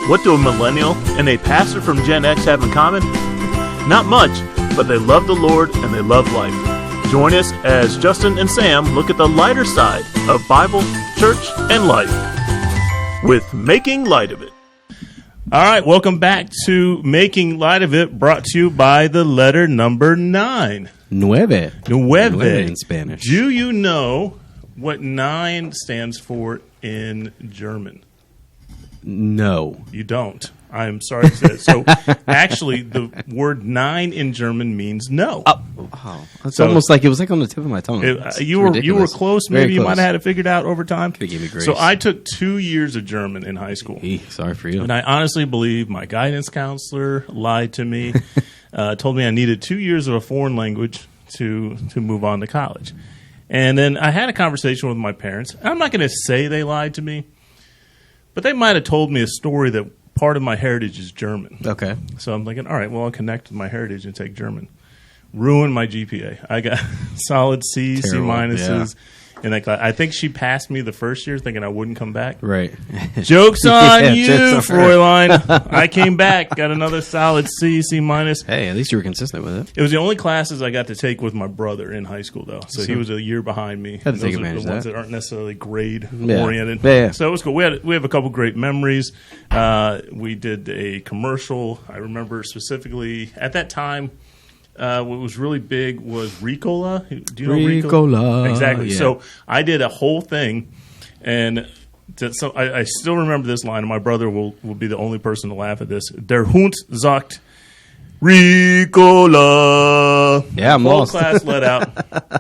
What do a millennial and a pastor from Gen X have in common? Not much, but they love the Lord and they love life. Join us as Justin and Sam look at the lighter side of Bible, church, and life with Making Light of It. All right, welcome back to Making Light of It, brought to you by the letter number 9. Nueve. Nueve in Spanish. Do you know what 9 stands for in German? No. You don't. I'm sorry to say it. So, actually, the word 9 in German means no. It's almost like it was like on the tip of my tongue. You were close. Maybe you might have had it figured out over time. Could give me grace. So I took 2 years of German in high school. Sorry for you. And I honestly believe my guidance counselor lied to me, told me I needed 2 years of a foreign language to move on to college. And then I had a conversation with my parents. I'm not going to say they lied to me, but they might have told me a story that part of my heritage is German. Okay. So I'm thinking, all right, well, I'll connect with my heritage and take German. Ruined my GPA. I got solid C's, C minuses. Yeah. And I think she passed me the first year thinking I wouldn't come back. Right. Joke's on you, jokes on Fräulein. I came back, got another solid C, C minus. Hey, at least you were consistent with it. It was the only classes I got to take with my brother in high school, though. So he was a year behind me. Had to take Those are advantage the of ones that. that aren't necessarily grade-oriented. Yeah. So it was cool. We have a couple great memories. We did a commercial. I remember specifically at that time, what was really big was Ricola. Do you know Ricola? Exactly. Yeah. So I did a whole thing, and so I still remember this line, and my brother will be the only person to laugh at this. Der Hund sagt Ricola. Yeah, I'm the whole lost. class let out.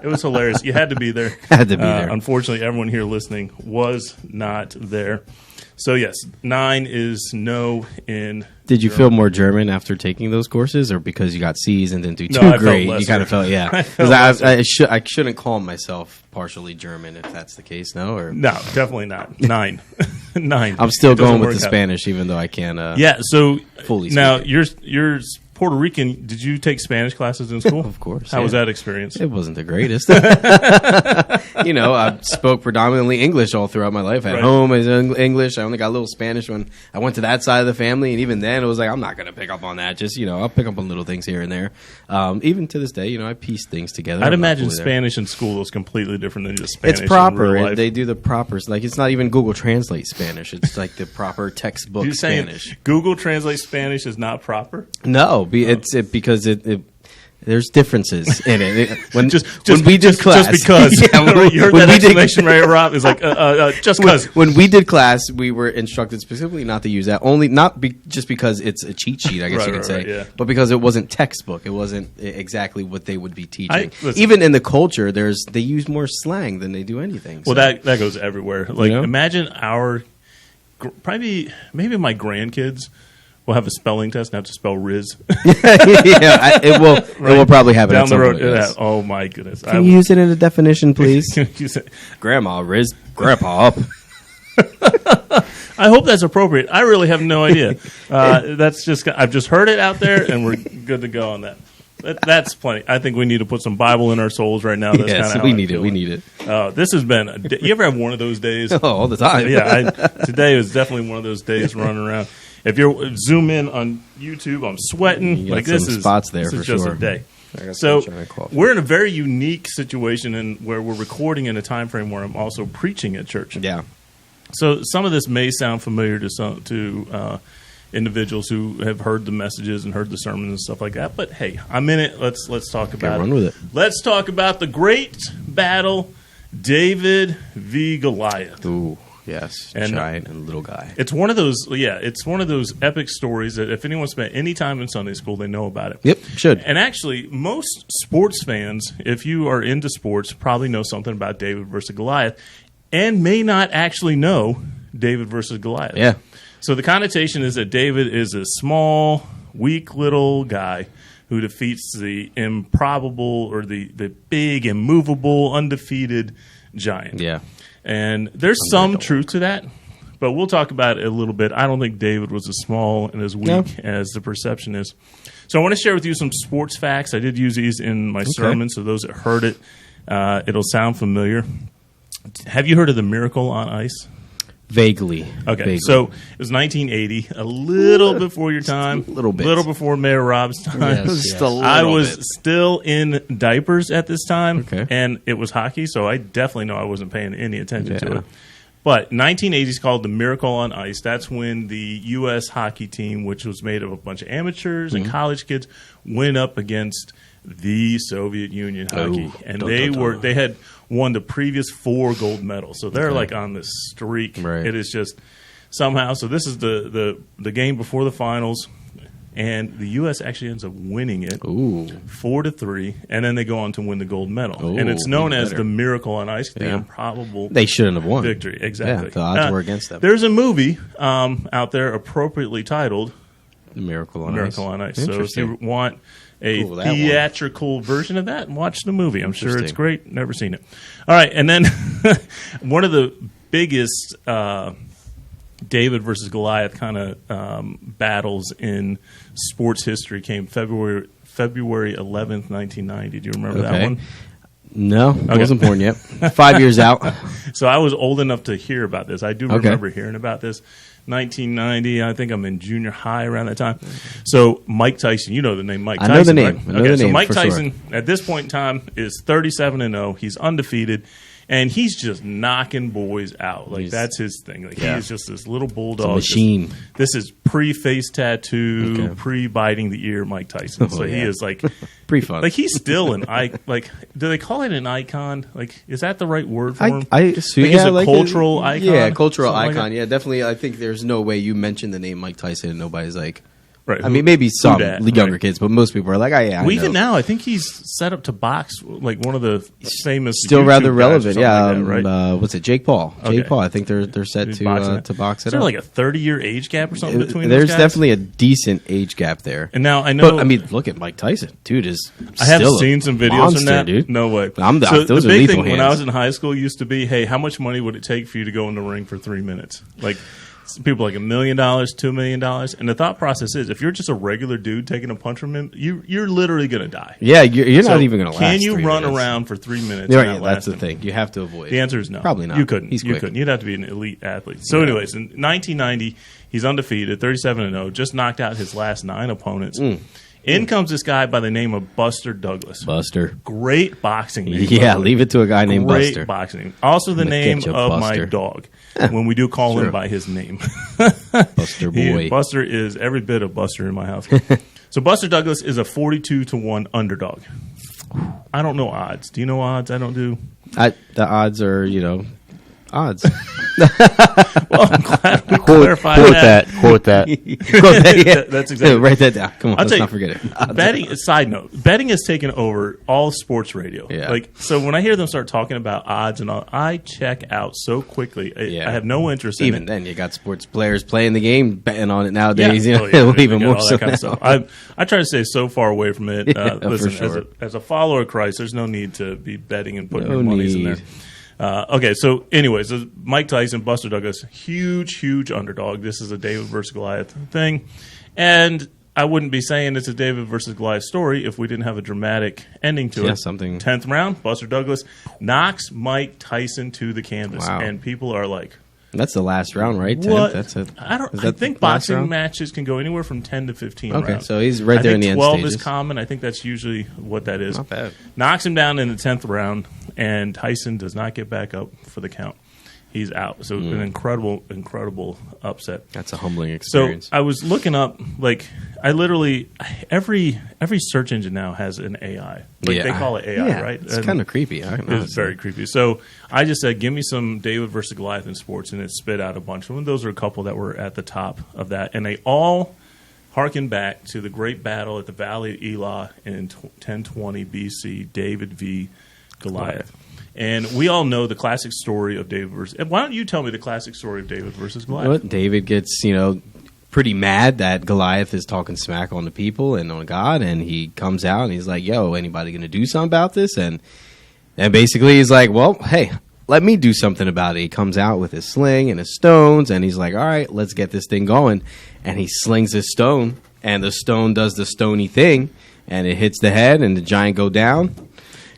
It was hilarious. You had to be there. Had to be there. Unfortunately, everyone here listening was not there. So, yes, 9 is no in Did you German. feel more German after taking those courses, or because you got C's and didn't do No, too I felt great? lesser. You kind of felt, yeah. I felt Because lesser. I shouldn't call myself partially German if that's the case, no? Or No, definitely not. 9. 9. I'm still It doesn't going with work the out. Spanish, even though I can't. Yeah, so Fully now speak you're Puerto Rican. Did you take Spanish classes in school? Of course, How was yeah. that experience? It wasn't the greatest. I spoke predominantly English all throughout my life. At Right. home, I was English. I only got a little Spanish when I went to that side of the family, and even then, it was like, I'm not going to pick up on that. Just, I'll pick up on little things here and there. Even to this day, I piece things together. I'd I'm not imagine fully there. Spanish in school is completely different than just Spanish. It's proper. In real and life. They do the proper. Like, it's not even Google Translate Spanish. It's like the proper textbook You're saying Spanish. Google Translate Spanish is not proper? No, because there's differences in it. When Just when we did class, just because. Yeah, You heard that explanation right, Rob? It's like, just because. When we did class, we were instructed specifically not to use that. Only just because it's a cheat sheet, I guess you could say, yeah. but because it wasn't textbook. It wasn't exactly what they would be teaching. Listen. Even in the culture, they use more slang than they do anything. Well, so. that goes everywhere. Like, know? imagine maybe my grandkids will have a spelling test and have to spell Riz. It will probably happen Down at the some road. point, yes. Oh, my goodness. Can you use it in a definition, please? Use it. Grandma, Riz, Grandpa up. I hope that's appropriate. I really have no idea. I've just heard it out there, and we're good to go on that. That's plenty. I think we need to put some Bible in our souls right now. That's Yes, kinda how we I'm need it. We feeling. need it. This has been you ever have one of those days? Oh, all the time. Yeah, today was definitely one of those days running around. If you zoom in on YouTube, I'm sweating. You got Like this some is spots there this for is just sure. a day. I got So sunshine and coffee. we're in a very unique situation, where we're recording in a time frame where I'm also preaching at church. Yeah. So some of this may sound familiar to individuals who have heard the messages and heard the sermons and stuff like that. But hey, I'm in it. Let's talk about run it. with it. Let's talk about the great battle, David v Goliath. Ooh, yes. And, Giant and little guy. It's one of those, it's one of those epic stories that if anyone spent any time in Sunday school, they know about it. Yep, should. And actually, most sports fans, if you are into sports, probably know something about David versus Goliath, and may not actually know David versus Goliath. Yeah. So the connotation is that David is a small, weak little guy who defeats the improbable or the big, immovable, undefeated giant. Yeah. And there's some truth to that, but we'll talk about it a little bit. I don't think David was as small and as weak as the perception is. So I want to share with you some sports facts. I did use these in my sermon, so those that heard it, it'll sound familiar. Have you heard of the Miracle on Ice? Vaguely. Okay, Vaguely. so it was 1980, a little before your time, a little bit. little before Mayor Rob's time. Just a little I was bit. still in diapers at this time, Okay. and it was hockey, so I definitely know I wasn't paying any attention to Yeah. it. But 1980 is called the Miracle on Ice. That's when the U.S. hockey team, which was made of a bunch of amateurs and college kids, went up against the Soviet Union hockey, and they had won the previous 4 gold medals. So they're like on this streak. Right. It is just somehow. So this is the game before the finals, and the U.S. actually ends up winning it 4-3, and then they go on to win the gold medal. And it's known as the Miracle on Ice, the improbable They shouldn't have won. victory. Exactly. Yeah, the odds were against them. There's a movie out there appropriately titled The Miracle on Miracle Ice. on Ice. So if Interesting. you want a Ooh, that one. theatrical version of that, watch the movie. I'm sure it's Interesting. great. Never seen it. All right, and then one of the biggest David versus Goliath kind of battles in sports history came February 11th, 1990. Do you remember that one? No, I wasn't born yet. 5 years out. So I was old enough to hear about this. I do remember hearing about this. 1990, I think I'm in junior high around that time. So Mike Tyson, you know the name Mike Tyson. I know the name. Right? I know the so name, Mike for sure. Tyson at this point in time is 37-0. He's undefeated, and he's just knocking boys out. Like that's his thing. Like he is just this little bulldog machine. This is pre-face tattoo, pre-biting the ear Mike Tyson. So he is like Pretty fun. Like he's still an icon. Like, do they call it an icon? Like, is that the right word for him? I assume he's a cultural icon. Yeah, cultural something like icon. Yeah, definitely. I think there's no way you mention the name Mike Tyson and nobody's like, Right. I mean, maybe some dat, younger right. kids, but most people are like, oh, yeah, I Well, know. even now, I think he's set up to box like one of the famous. Still YouTube rather guys or relevant. something Yeah. like that, right? What's it? Jake Paul. Okay. Jake Paul. I think they're set He's to boxing box it Is there up. like a 30-year age gap or something between There's those guys? definitely a decent age gap there. And now I know. But I mean, look at Mike Tyson, dude. Is I have still a seen some videos monster, from that. dude. No way. Those the are big lethal thing when I hands. was in high school used to be, hey, how much money would it take for you to go in the ring for 3 minutes? Like people like $1 million, $2 million, and the thought process is, if you're just a regular dude taking a punch from him, you're literally going to die. Yeah, you're So not even going to last. Can you 3 run minutes. around for 3 minutes? Yeah, and not that's last the him? thing. You have to avoid. The answer is no. Probably not. You couldn't. He's You quick. couldn't. You'd have to be an elite athlete. So, anyways, in 1990, he's undefeated, 37-0, just knocked out his last 9 opponents. In comes this guy by the name of Buster Douglas. Buster. Great boxing name. Yeah, by the way. leave it to a guy named Great Buster. boxing. Also the I'm gonna name get you, of Buster. my dog. When we do call him True. by his name. Buster boy. Buster is every bit of Buster in my house. So Buster Douglas is a 42-1 underdog. I don't know odds. Do you know odds? I don't do. The odds are, odds. Well, I'm glad we clarified Quote that. Quote that. Yeah. That's exactly. Write that down. Come on, I'll let's tell you, not forget it. betting. Side note: betting has taken over all sports radio. Yeah. Like, so when I hear them start talking about odds and all, I check out so quickly. I have no interest in Even it. then, you got sports players playing the game, betting on it nowadays. Yeah. Even We more got all so that kind of now. stuff. I try to stay so far away from it. Yeah, for Listen, sure. as a follower of Christ, there's no need to be betting and putting No your monies in there. need. Okay, so anyways, Mike Tyson, Buster Douglas, huge underdog. This is a David versus Goliath thing. And I wouldn't be saying it's a David versus Goliath story if we didn't have a dramatic ending to Yeah, it. something. 10th round, Buster Douglas knocks Mike Tyson to the canvas. Wow. And people are like, That's the last round, right? 10th? what? That's it. I don't. Is I that think the last boxing round? matches can go anywhere from 10 to 15 Okay, rounds. so he's right there I in think the end 12 stages. is common. I think that's usually what that is. Not bad. Knocks him down in the 10th round, and Tyson does not get back up for the count. He's out. So an incredible upset. That's a humbling So experience. I was looking up, like, I literally every search engine now has an AI. Like they call it AI, Yeah, right? It's And kind of creepy. it's very creepy. So I just said, give me some David versus Goliath in sports, and it spit out a bunch of them. Those are a couple that were at the top of that, and they all harken back to the great battle at the Valley of Elah in 1020 BC, David v. Goliath. And we all know the classic story of David versus. Why don't you tell me the classic story of David versus You know Goliath? what? David gets, pretty mad that Goliath is talking smack on the people and on God, and he comes out and he's like, yo, anybody going to do something about this? And basically he's like, well, hey, let me do something about it. He comes out with his sling and his stones, and he's like, all right, let's get this thing going. And he slings his stone, and the stone does the stony thing, and it hits the head, and the giant go down.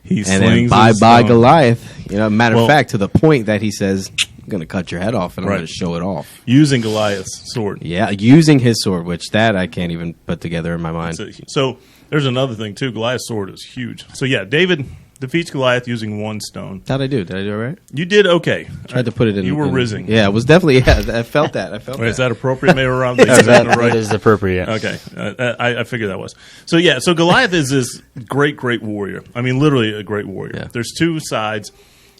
He And then slings bye his bye stone. Goliath. Matter Well- of fact, to the point that he says, going to cut your head off and I'm going to show it off. Using Goliath's sword. Yeah, using his sword, which that I can't even put together in my mind. So there's another thing, too. Goliath's sword is huge. So, yeah, David defeats Goliath using one stone. How'd I do? Did I do it right? You did okay. Tried to put it in. You were rizzing. Yeah, it was definitely. Yeah, I felt that. Is that appropriate? Maybe around that is appropriate. Okay, I figured that was. So Goliath is this great warrior. I mean, literally a great warrior. Yeah. There's two sides,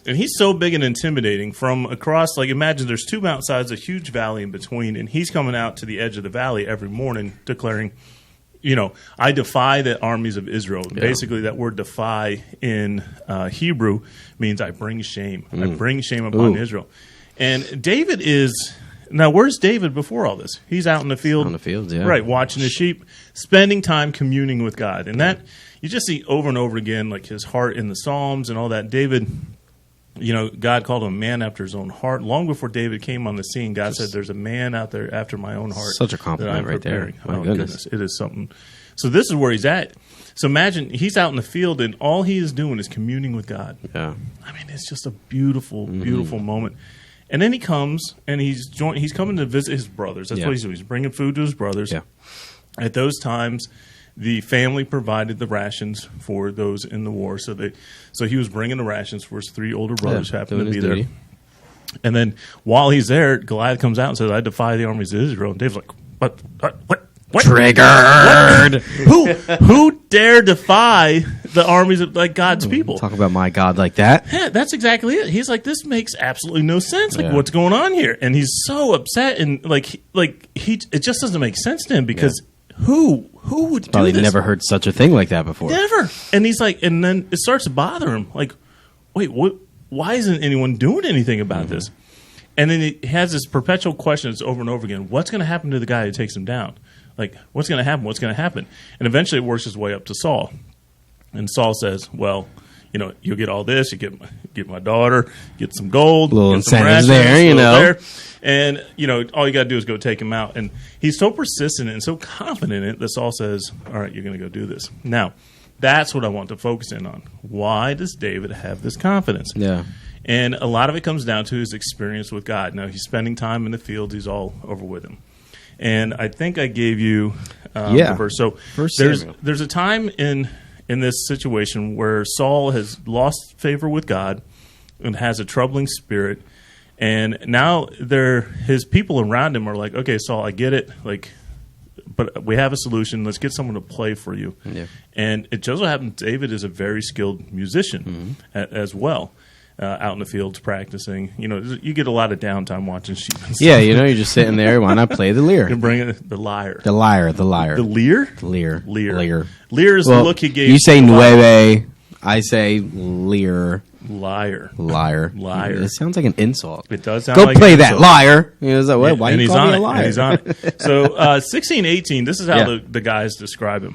and he's so big and intimidating from across. Like, imagine there's two mountainsides, a huge valley in between, and he's coming out to the edge of the valley every morning, declaring, I defy the armies of Israel. Yeah. Basically, that word defy in Hebrew means I bring shame. I bring shame upon Israel. And David is... Now, where's David before all this? He's out in the field. On the fields, yeah. Right, watching the sheep, spending time communing with God. And that, you just see over and over again, like his heart in the Psalms and all that. David... God called him a man after his own heart. Long before David came on the scene, God said, there's a man out there after my own heart. Such a compliment right there. My goodness. It is something. So this is where he's at. So imagine he's out in the field, and all he is doing is communing with God. Yeah. I mean, it's just a beautiful, beautiful moment. And then he comes, and he's coming to visit his brothers. That's what he's doing. He's bringing food to his brothers. Yeah. At those times, the family provided the rations for those in the war. So he was bringing the rations for his three older brothers who happened to be there. And then while he's there, Goliath comes out and says, I defy the armies of Israel. And Dave's like, what? Triggered! Who dare defy the armies of God's people? Talk about my God like that. Yeah, that's exactly it. He's like, this makes absolutely no sense. Like, what's going on here? And he's so upset, and it just doesn't make sense to him because who would do Probably this? never heard such a thing like that before. Never. And he's like, and then it starts to bother him. Like, wait, what? Why isn't anyone doing anything about this? And then he has this perpetual question that's over and over again. What's going to happen to the guy who takes him down? Like, what's going to happen? What's going to happen? And eventually it works its way up to Saul. And Saul says, well, you'll get all this. You get my daughter, get some gold. A little get some incentives rations, there, there. And, all you got to do is go take him out. And he's so persistent and so confident in it that Saul says, all right, you're going to go do this. Now, that's what I want to focus in on. Why does David have this confidence? Yeah. And a lot of it comes down to his experience with God. Now, he's spending time in the field. He's all over with him. And I think I gave you the verse. So there's a time in this situation where Saul has lost favor with God and has a troubling spirit. And now his people around him are like, okay, Saul, I get it. But we have a solution. Let's get someone to play for you. Yeah. And it just so happens David is a very skilled musician as well. Out in the fields practicing. You get a lot of downtime watching sheep and stuff. Yeah, you're just sitting there. Why not play the lyre? You're bringing the lyre. The lyre. The lyre? Lyre. Lyre is the look he gave. You say nueve. I say lyre. Liar. Liar. Liar. It sounds like an insult. It does sound Go like play an that insult. liar. Why and you he's call on me a it. liar? And he's on it. So 16:18, this is how the guys describe him.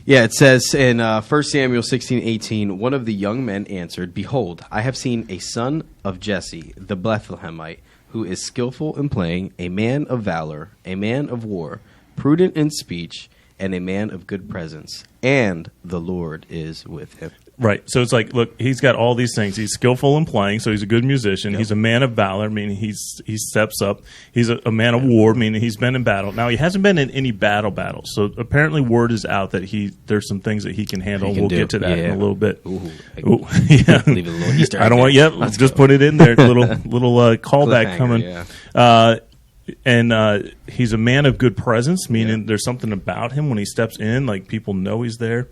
Yeah, it says in 1 Samuel 16:18, one of the young men answered, behold, I have seen a son of Jesse, the Bethlehemite, who is skillful in playing, a man of valor, a man of war, prudent in speech, and a man of good presence, and the Lord is with him. Right. So it's like, look, he's got all these things. He's skillful in playing, so he's a good musician. Yep. He's a man of valor, meaning he steps up. He's a man of war, meaning he's been in battle. Now, he hasn't been in any battles. So apparently word is out that there's some things that he can handle. We'll get to that in a little bit. Ooh, yeah. Leave it a little Easter egg. I don't want yet. Let's just put it in there. Little callback coming. Yeah. And he's a man of good presence, meaning there's something about him when he steps in, like people know he's there.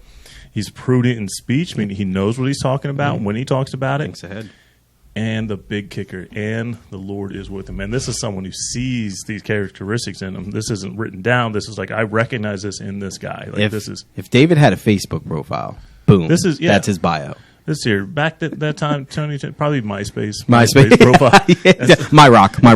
He's prudent in speech, meaning he knows what he's talking about when he talks about it. Thinks ahead. And the big kicker, and the Lord is with him. And this is someone who sees these characteristics in him. This isn't written down. This is like, I recognize this in this guy. Like if David had a Facebook profile, boom, that's his bio. This year, back at that time, Tony, probably MySpace profile. My rock. My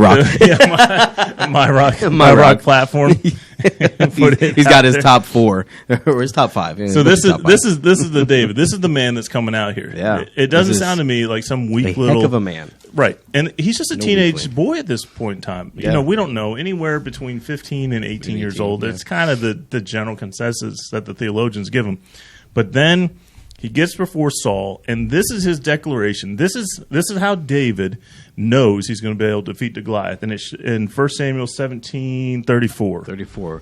rock platform. He's got his top 4 or his top 5. So this is the David. This is the man that's coming out here. Yeah, it doesn't sound to me like some weak little heck of a man, right? And he's just a teenage boy at this point in time. Yeah. We don't know, anywhere between 15 and 18 years old. Yeah. It's kind of the general consensus that the theologians give him. But then He gets before Saul, and this is his declaration. This is how David knows he's going to be able to defeat the Goliath. And it's in 1 Samuel 17:34.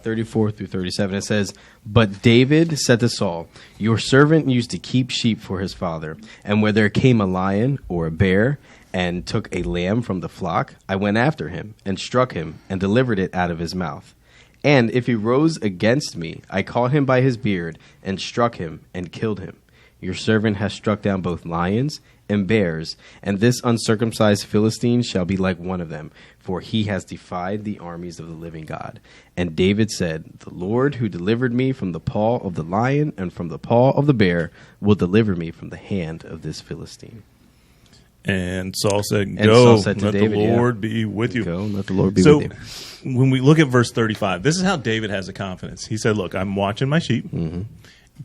34 through 37, it says, "But David said to Saul, 'Your servant used to keep sheep for his father, and where there came a lion or a bear and took a lamb from the flock, I went after him and struck him and delivered it out of his mouth. And if he rose against me, I caught him by his beard and struck him and killed him. Your servant has struck down both lions and bears, and this uncircumcised Philistine shall be like one of them, for he has defied the armies of the living God.' And David said, 'The Lord who delivered me from the paw of the lion and from the paw of the bear will deliver me from the hand of this Philistine.'" And Saul said, And "Go, Saul said to let David, the Lord be with you." Go and let the Lord be So with you. when we look at verse 35, this is how David has the confidence. He said, "Look, I'm watching my sheep.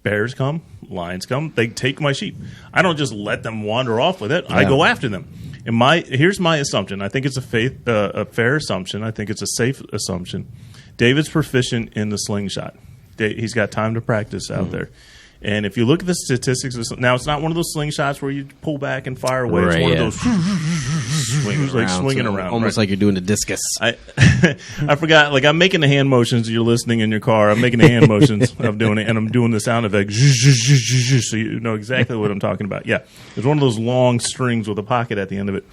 Bears come, lions come, they take my sheep. I don't just let them wander off with it. I go after them." And here's my assumption. I think it's a fair assumption. I think it's a safe assumption. David's proficient in the slingshot. He's got time to practice out there. And if you look at the statistics, now it's not one of those slingshots where you pull back and fire away. It's one of those swinging around, almost like you're doing a discus. I forgot. Like, I'm making the hand motions. You're listening in your car. I'm making the hand motions of doing it, and I'm doing the sound effect, so you know exactly what I'm talking about. Yeah, there's one of those long strings with a pocket at the end of it.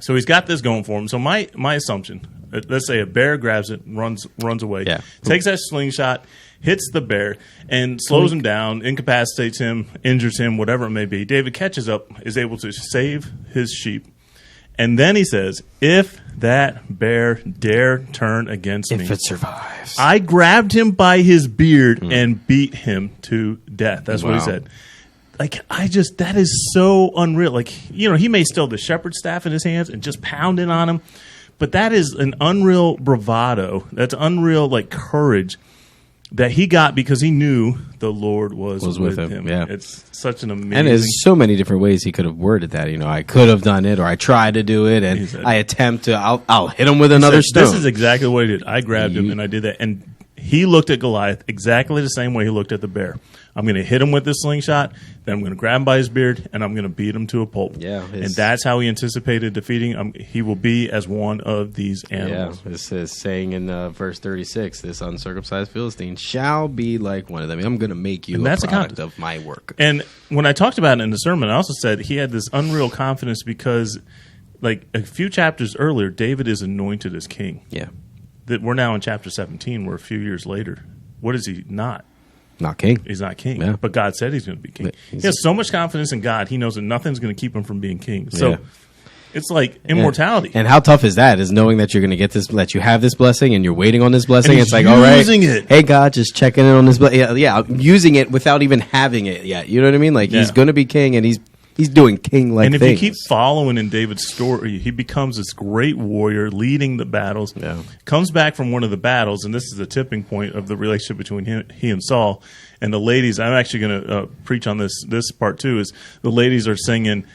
So he's got this going for him. So my assumption, let's say a bear grabs it, runs away, takes that slingshot, hits the bear, and slows him down, incapacitates him, injures him, whatever it may be. David catches up, is able to save his sheep. And then he says, "If that bear dare turn against me, if it survives, I grabbed him by his beard and beat him to death." That's what he said. Like, that is so unreal. Like, he may still have the shepherd's staff in his hands and just pounding on him, but that is an unreal bravado. That's unreal, like, courage that he got because he knew the Lord was with him. Yeah. It's such an amazing... And there's so many different ways he could have worded that. I could have done it, or I tried to do it, and said, I attempt to, I'll hit him with another stone. This is exactly what he did. I grabbed him and I did that. And he looked at Goliath exactly the same way he looked at the bear. I'm going to hit him with this slingshot, then I'm going to grab him by his beard, and I'm going to beat him to a pulp. Yeah, and that's how he anticipated defeating him. He will be as one of these animals. Yeah, this is saying in verse 36, this uncircumcised Philistine shall be like one of them. I'm going to make you a product of my work. And when I talked about it in the sermon, I also said he had this unreal confidence because, like, a few chapters earlier, David is anointed as king. Yeah. That we're now in chapter 17. We're a few years later. What is he not? Not king. He's not king. Yeah. But God said he's going to be king. He has so much confidence in God, he knows that nothing's going to keep him from being king. So it's like immortality. And how tough is that? Is knowing that you're going to get this, that you have this blessing, and you're waiting on this blessing. And it's like, all right, using it. Hey God, just checking in on this. Yeah, using it without even having it yet. You know what I mean? Like he's going to be king, and he's doing king-like things. And if you keep following in David's story, he becomes this great warrior leading the battles. Yeah. Comes back from one of the battles, and this is the tipping point of the relationship between he and Saul. And the ladies, I'm actually going to preach on this part too, is the ladies are singing,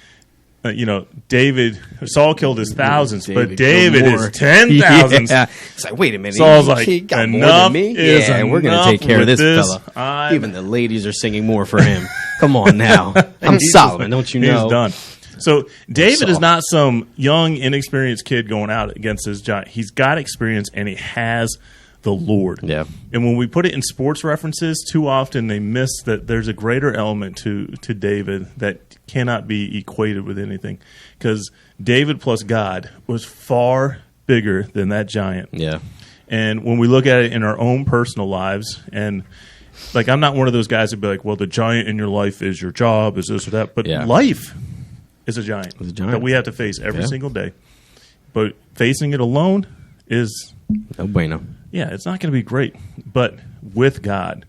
Saul killed his thousands, but David is 10,000s. Yeah. It's like, wait a minute. Saul's like, he got more enough than me? is Yeah, we're going to take care of this fella. Even the ladies are singing more for him. Come on now. I'm Solomon, don't you know? He's done. So David is not some young, inexperienced kid going out against this giant. He's got experience, and he has the Lord. Yeah. And when we put it in sports references, too often they miss that there's a greater element to David that cannot be equated with anything. Because David plus God was far bigger than that giant. Yeah. And when we look at it in our own personal lives, and like, I'm not one of those guys that'd be like, well, the giant in your life is your job, is this or that. But life is a giant that we have to face every single day. But facing it alone is no bueno. Yeah, it's not going to be great. But with God,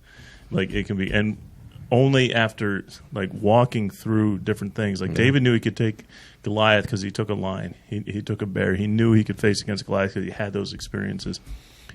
like, it can be. And only after, like, walking through different things. Like, David knew he could take Goliath because he took a lion. He took a bear. He knew he could face against Goliath because he had those experiences.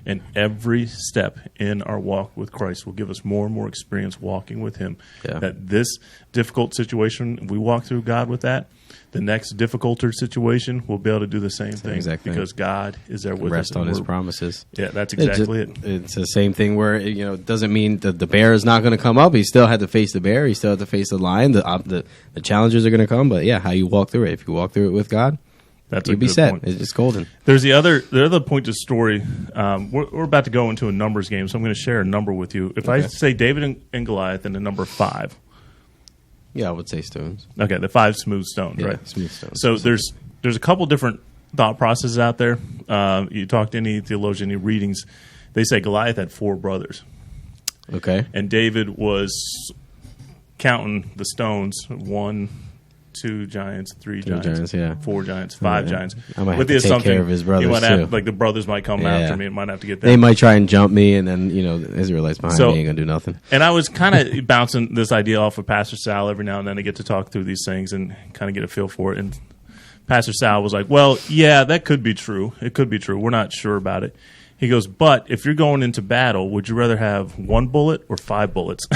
And every step in our walk with Christ will give us more and more experience walking with Him. Yeah. That this difficult situation, if we walk through God with that, the next difficulter situation, we'll be able to do the same thing because God is there with us. Rest on His promises. Yeah, that's exactly it. It's the same thing where it doesn't mean that the bear is not going to come up. He still had to face the bear. He still had to face the lion. The challenges are going to come, but how you walk through it. If you walk through it with God, you'll be set. Point. It's golden. There's the other point of story. We're about to go into a numbers game, so I'm going to share a number with you. If I say David and Goliath and the number 5. Yeah, I would say stones. Okay, the 5 smooth stones, right? Smooth stones. So there's a couple different thought processes out there. You talk to any theologian, any readings, they say Goliath had 4 brothers. Okay. And David was counting the stones, 1, 2 giants, 3 giants, 4 giants, 5 giants. I might have to take care of his brothers too. Like the brothers might come after me. It might have to get them. They might try and jump me, and then the Israelites behind me ain't gonna do nothing. And I was kind of bouncing this idea off of Pastor Sal every now and then to get to talk through these things and kind of get a feel for it. And Pastor Sal was like, "Well, yeah, that could be true. It could be true. We're not sure about it." He goes, "But if you're going into battle, would you rather have 1 bullet or 5 bullets?"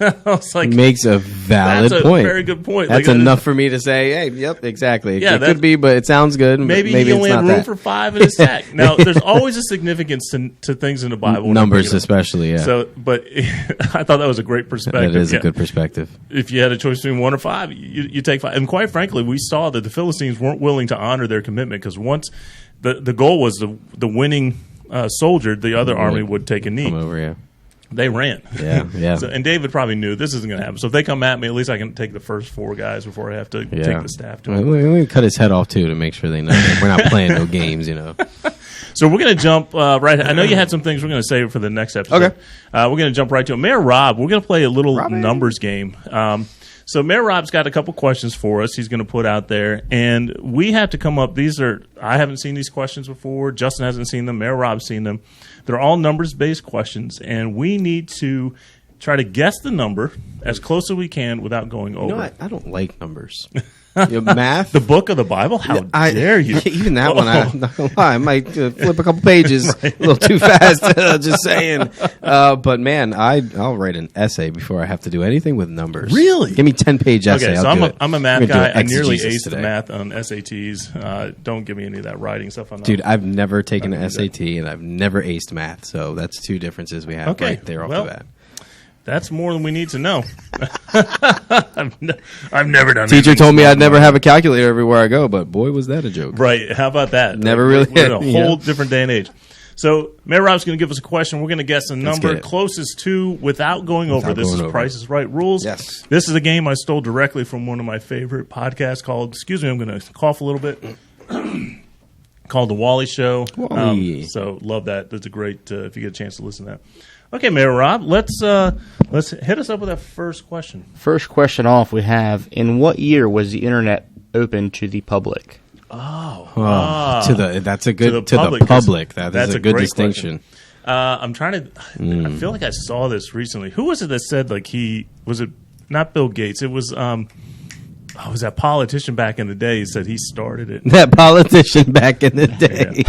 I was like, makes a valid that's point. A very good point. That's enough for me to say, hey, yep, exactly. Yeah, it could be, but it sounds good. Maybe you only have room for 5 in a stack. Now, there's always a significance to things in the Bible. Numbers especially, yeah. So, but I thought that was a great perspective. That is a good perspective. If you had a choice between 1 or 5, you take 5. And quite frankly, we saw that the Philistines weren't willing to honor their commitment because once the goal was the winning soldier, the other army would take a knee. Come over, They ran. Yeah. So, and David probably knew this isn't going to happen. So if they come at me, at least I can take the first 4 guys before I have to take the staff to him. We cut his head off, too, to make sure they know that we're not playing no games, So we're going to jump right. I know you had some things we're going to save for the next episode. Okay. We're going to jump right to it. Mayor Rob, we're going to play a little numbers game. So Mayor Rob's got a couple questions for us he's going to put out there, and we have to come up. I haven't seen these questions before. Justin hasn't seen them. Mayor Rob's seen them. They're all numbers-based questions, and we need to try to guess the number as close as we can without going over. I don't like numbers. Math? The book of the Bible? How dare you? Even that one, I'm not going to lie. I might flip a couple pages a little too fast, just saying. But, man, I'll write an essay before I have to do anything with numbers. Really? Give me 10-page essay. Okay, so I'm a math guy. I nearly aced today. math on SATs. Don't give me any of that writing stuff. Dude, I've never taken an SAT, and I've never aced math. So that's 2 differences we have right there off the bat. That's more than we need to know. I've never done. Teacher told me I'd never have a calculator everywhere I go, but boy, was that a joke! Right? How about that? Never really. We're in a whole different day and age. So Mayor Rob's going to give us a question. We're going to guess a number closest to without going over. This is Price is Right rules. Yes. This is a game I stole directly from one of my favorite podcasts called. Excuse me, I'm going to cough a little bit. Called The Wally Show. Wally. So love that. That's a great. If you get a chance to listen to that. Okay, Mayor Rob, let's hit us up with that first question. First question off, we have: in what year was the internet open to the public? That's a good to the public. That's a good distinction. I'm trying to. I feel like I saw this recently. Who was it that said was it not Bill Gates? It was was that politician back in the day? He said he started it. That politician back in the day.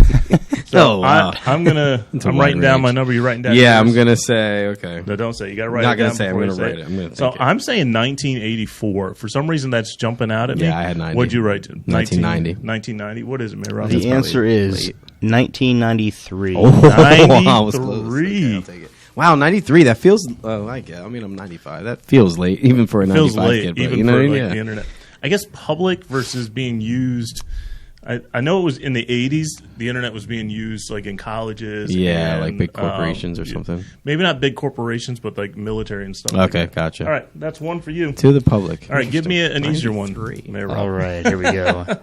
So I'm writing down my number. You're writing down. Yeah, I'm gonna say okay. No, don't say. You got to write it down. Not gonna say. I'm gonna write it. I'm gonna. So I'm saying 1984. For some reason, that's jumping out at me. Yeah, I had 90. What'd you write? 1990. 1990. What is it, Mayor Rob? The answer is 1993. Oh, 93. I was close. Okay, I'll take it. Wow, 93. That feels. I'm 95. That feels late, even for a 95 kid. Even for the internet. I guess public versus being used. I know it was in the 80s. The internet was being used like in colleges. Yeah, like big corporations or something. Maybe not big corporations, but like military and stuff. Okay, like that. gotcha. All right, that's one for you. To the public. All right, give me an easier one. All right, here we go.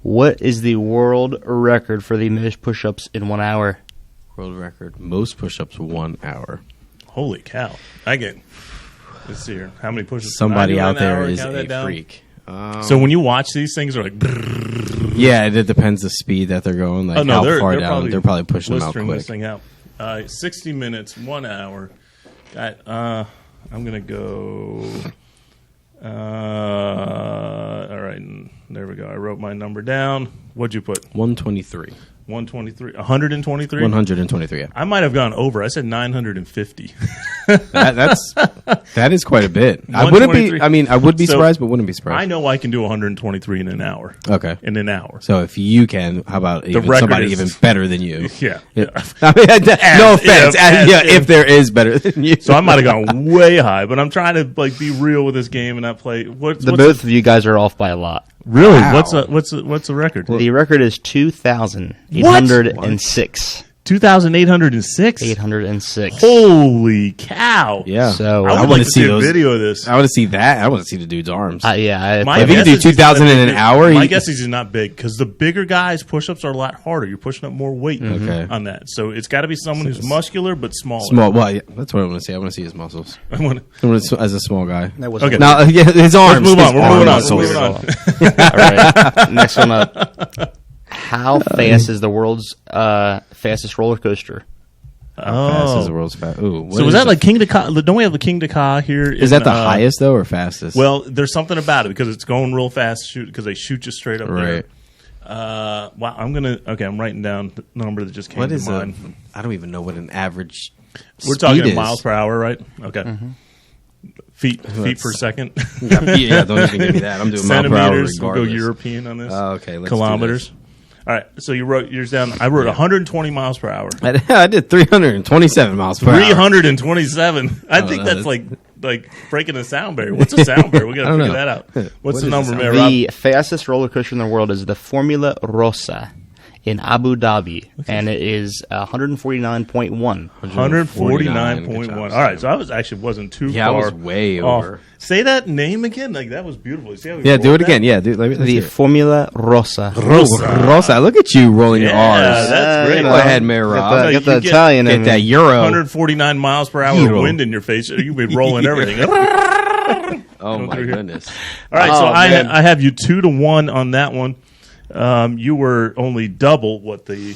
What is the world record for the most push-ups in 1 hour? World record. Most push-ups 1 hour. Holy cow. Let's see here. How many push-ups? Somebody out there is a freak. So when you watch these things, they're like... Yeah, it depends the speed that they're going. Like how far down. They're probably pushing them out quick. This thing out. 60 minutes, 1 hour. I'm going to go... all right, there we go. I wrote my number down. What'd you put? 123. 123. 123? 123. Yeah. I might have gone over. I said 950. That is quite a bit. I wouldn't be. I mean, I would be So, surprised, but wouldn't be surprised. I know I can do 123 in an hour. Okay. In an hour. So if you can, how about even record somebody is- even better than you? Yeah. I mean, no offense. If there is better than you. So I might have gone way high, but I'm trying to like be real with this game and not play. What's Both of you guys are off by a lot. really? Wow. What's the record? The record is 2,806. 2,806. 806. Holy cow! Yeah. So I would wanna like to see see a those- video of this. I want to see that. I want to see the dude's arms. yeah, My If you can guess do is he's 2,000 gonna in be an big. hour, My you- guess is he's not big because the bigger guys push-ups are a lot harder. You're pushing up more weight Okay. on that, so it's got to be someone who's muscular but smaller. small. Well, yeah, that's what I want to see. I want to see his muscles. I wanna- As a small guy. that was Okay. Now, yeah, his arms. move on. his We're arm moving on. muscles. We're moving on. All right. Next one up. How fast is the world's fastest roller coaster? Fast as the world's fast. Ooh, what So was is that the- like King to Ka? Don't we have the King to Ka here? Is that the highest though, or fastest? Well, there's something about it because it's going real fast. Because they shoot you straight up right. there. Wow, I'm writing down the number that just came What to is mind. I don't even know what an average. We're speed talking in is. miles per hour, right? Okay. Feet per second. Yeah, don't even give me that. I'm doing mile per hour Centimeters. We'll go regardless. European on this. Oh, okay, let's do Kilometers. All right. So you wrote yours down. I wrote 120 miles per hour. I did 327 miles per hour. 327. I think know. that's like breaking a sound barrier. What's a sound barrier? We got to don't figure know. that out. What's What the is number, a Mayor Rob? The fastest roller coaster in the world is the Formula Rossa in Abu Dhabi, and it is 149.1. 149.1. All right, so I wasn't too Yeah, I far. was way off. over. Say that name again. Like that was beautiful. See how we Yeah, do rolled it that? again. Yeah, do let's The hear it. Formula Rossa. Rosa, look at you rolling your Yeah, R's. that's great. Go ahead, Mayor Rob. you Get the get- Italian Get in that there. euro. 149 miles per hour Euro. wind in your face. You've been rolling everything. Oh my through here. goodness. All right, so Oh, man. I have you 2-1 on that one. You were only double what the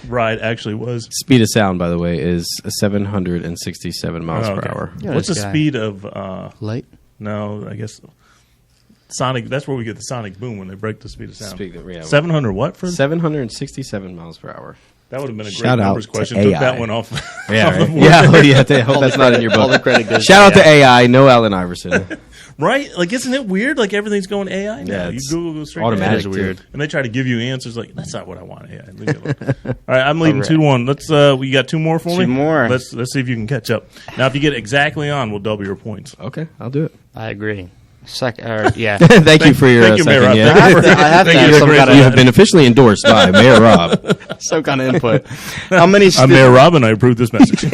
ride actually was. Speed of sound, by the way, is 767 miles Oh, per okay. hour. Yeah, What's the this guy. speed of? Light. No, I guess sonic. That's where we get the sonic boom when they break the speed of sound. Speed of- yeah. 700 what for? 767 miles per hour. That would have been a great Shout out numbers to question. Took AI. that one off. Yeah, off the right? board. Yeah, oh, yeah. I hope that's not in your All the book. credit goes Shout out to AI. No Allen Iverson. Right? Like, isn't it weird? Like everything's going AI now. Yeah, You it's Google goes straight automatic, to AI. That is weird. And they try to give you answers like that's not what I want. AI. Leave me alone. All right, I'm leading All right. 2-1. Let's. We got 2 more for me. 2 more. Let's see if you can catch up. Now, if you get exactly on, we'll double your points. Okay, I'll do it. I agree. Yeah. Thank you for your Thank you, Mayor second. Rob. Yeah. I have to Thank have you. some Great. kind You of have been officially endorsed by Mayor Rob. some kind of input. How many Mayor Rob and I approve this message.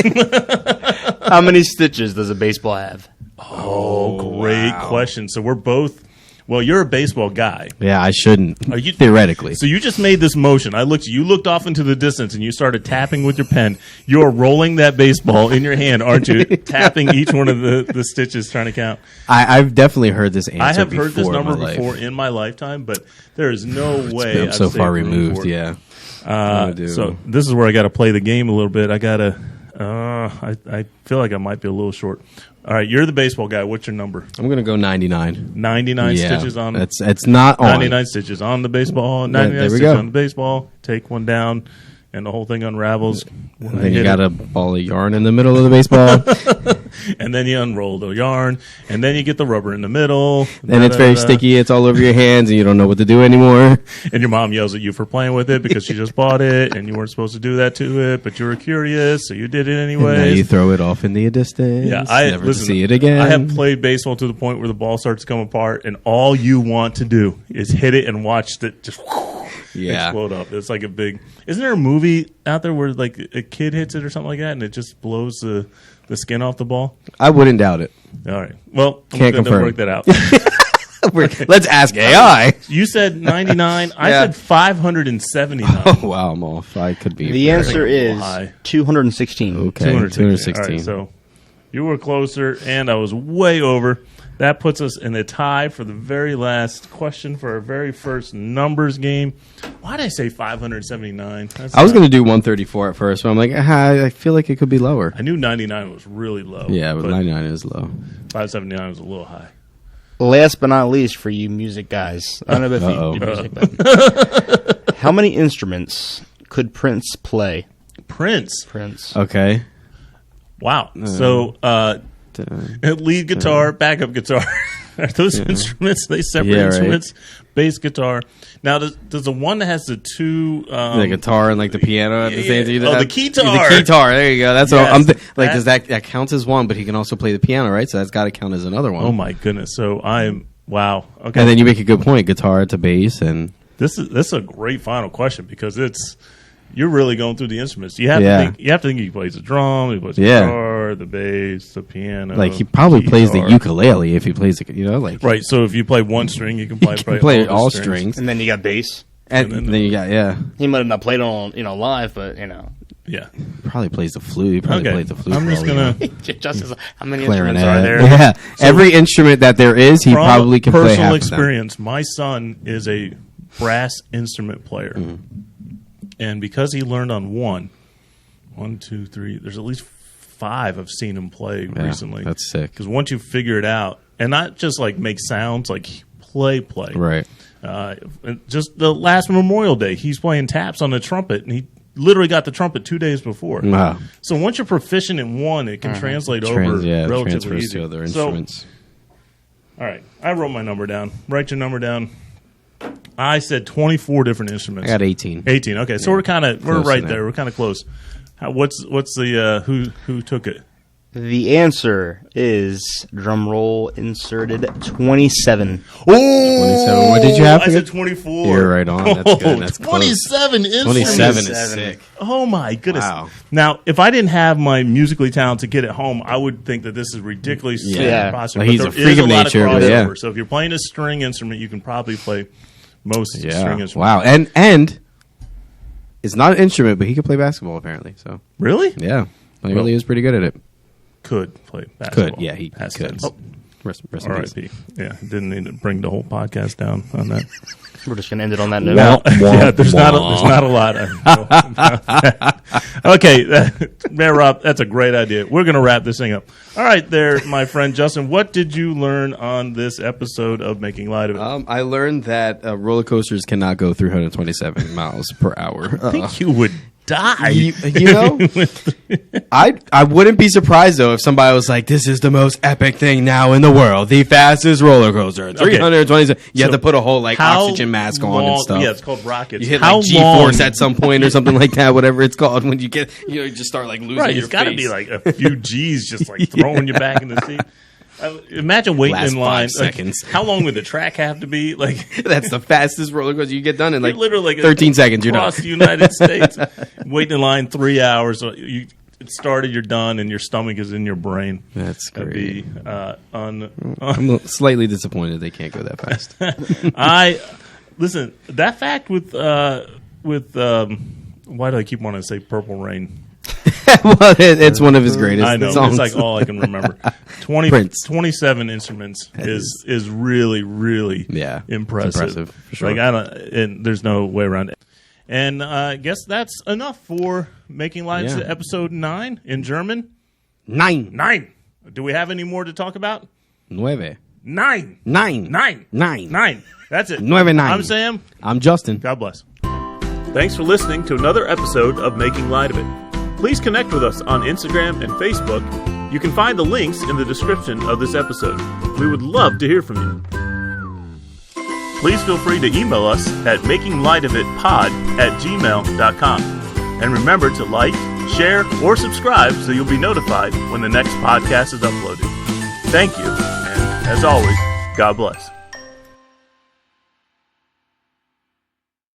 how many stitches does a baseball have? Oh, great question. So we're both. Well, you're a baseball guy. Yeah, I shouldn't. Are you theoretically? So you just made this motion. You looked off into the distance and you started tapping with your pen. You're rolling that baseball in your hand, aren't you? Tapping each one of the stitches, trying to count. I've definitely heard this answer. I have heard this before in number my life. before in my lifetime, but there is no way. I'm I'd so save far room removed. for it. Yeah. So this is where I got to play the game a little bit. I gotta. I feel like I might be a little short. All right, you're the baseball guy. What's your number? I'm gonna go 99. 99 Yeah, stitches on. It's not on. 99 stitches on the baseball. 99 there we stitches go. on the baseball. Take one down, and the whole thing unravels. When And I then you hit got it. a ball of yarn in the middle of the baseball. And then you unroll the yarn, and then you get the rubber in the middle. Then it's very Da-da-da-da. sticky. It's all over your hands, and you don't know what to do anymore. And your mom yells at you for playing with it because she just bought it, and you weren't supposed to do that to it, but you were curious, so you did it And anyway. now you throw it off in the distance. Yeah, never to see it again. I have played baseball to the point where the ball starts to come apart, and all you want to do is hit it and watch it just Yeah. explode up. It's like a big. Isn't there a movie out there where like a kid hits it or something like that, and it just blows the skin off the ball? I wouldn't doubt it. All right. Well, I'm Can't going to confirm. work that out. Let's ask AI. You said 99. I Yeah. said 579. Oh, wow, I'm off. I could be. The answer a little is high. 216. Okay, 216. 216. All right, so you were closer, and I was way over. That puts us in a tie for the very last question for our very first numbers game. Why did I say 579? I was going to do 134 at first, but I'm like, I feel like it could be lower. I knew 99 was really low. Yeah, but 99 is low. 579 was a little high. Last but not least, for you music guys, I don't know if Uh-oh. you do music, but how many instruments could Prince play? Prince. Okay. Wow. So, lead guitar, backup guitar. Are those instruments? They separate instruments. Bass guitar. Now, does the one that has the two... the guitar and like the piano at the same time? Oh, the keytar. The keytar. There you go. That's Yes, all. Does that counts as one? But he can also play the piano, right? So that's got to count as another one. Oh my goodness. So wow. Okay. And then you make a good point. Guitar to bass and... This is a great final question because you're really going through the instruments. You have to think he plays the drum, he plays the guitar, the bass, the piano. Like he probably plays the ukulele if he plays the right. So if you play one string, you can play all strings. And then you got bass. And then you got He might have not played on live, but yeah. Probably plays the flute. He probably plays the flute. I'm just gonna how many instruments are there? Yeah, so every instrument that there is, he probably can play half personal of them. experience. My son is a brass instrument player. And because he learned on one, two, three, there's at least 5 I've seen him play recently. That's sick. Because once you figure it out, and not just like make sounds, like play. Right. Just the last Memorial Day, he's playing taps on the trumpet, and he literally got the trumpet 2 days before. Wow. So once you're proficient in one, it can translate over relatively transfers easy. to other instruments. All right, I wrote my number down. Write your number down. I said 24 different instruments. I got 18. 18. Okay, so we're right there. We're kind of close. What's the who took it? The answer is, drum roll inserted, 27. Oh, 27. What did you have? I said 24. You're right on. That's good. That's 27 close. instruments. 27 is sick. Oh my goodness! Wow. Now, if I didn't have my musically talented kid at home, I would think that this is ridiculously impossible. Well, he's but a there freak is of lot nature, of but crossover. So if you're playing a string instrument, you can probably play most string instruments. Wow. And it's not an instrument, but he could play basketball apparently. So Really? yeah, he really is pretty good at it. Could play basketball. Could, yeah, he Past could. tense. Rest in peace. R.I.P. Yeah, didn't need to bring the whole podcast down on that. We're just going to end it on that note. Well, there's not a lot. Okay, Rob, that's a great idea. We're going to wrap this thing up. All right, there, my friend Justin. What did you learn on this episode of Making Light of It? I learned that roller coasters cannot go 327 miles per hour. I think you would die. You know, I wouldn't be surprised though if somebody was like, "This is the most epic thing now in the world, the fastest roller coaster, 327." You have to put a whole oxygen mask on and stuff. Yeah, it's called rockets. You hit G-force at some point or something like that, whatever it's called. When you get, you just start losing your face. It's got to be like a few G's just throwing you back in the seat. Imagine waiting in line. 5 seconds. How long would the track have to be? That's the fastest roller coaster you get done in literally 13 seconds. You're done. Across the United States, waiting in line 3 hours. It started, you're done, and your stomach is in your brain. That's great. I'm slightly disappointed they can't go that fast. Listen. That fact with why do I keep wanting to say Purple Rain? Well, it's one of his greatest I know. songs. It's all I can remember. 27 instruments is really, really impressive. For sure. And there's no way around it. And I guess that's enough for Making Light of episode 9 in German. 9. Do we have any more to talk about? 9. 9. 9. That's it. 9. I'm Sam. I'm Justin. God bless. Thanks for listening to another episode of Making Light of It. Please connect with us on Instagram and Facebook. You can find the links in the description of this episode. We would love to hear from you. Please feel free to email us at makinglightofitpod@gmail.com. And remember to like, share, or subscribe so you'll be notified when the next podcast is uploaded. Thank you, and as always, God bless.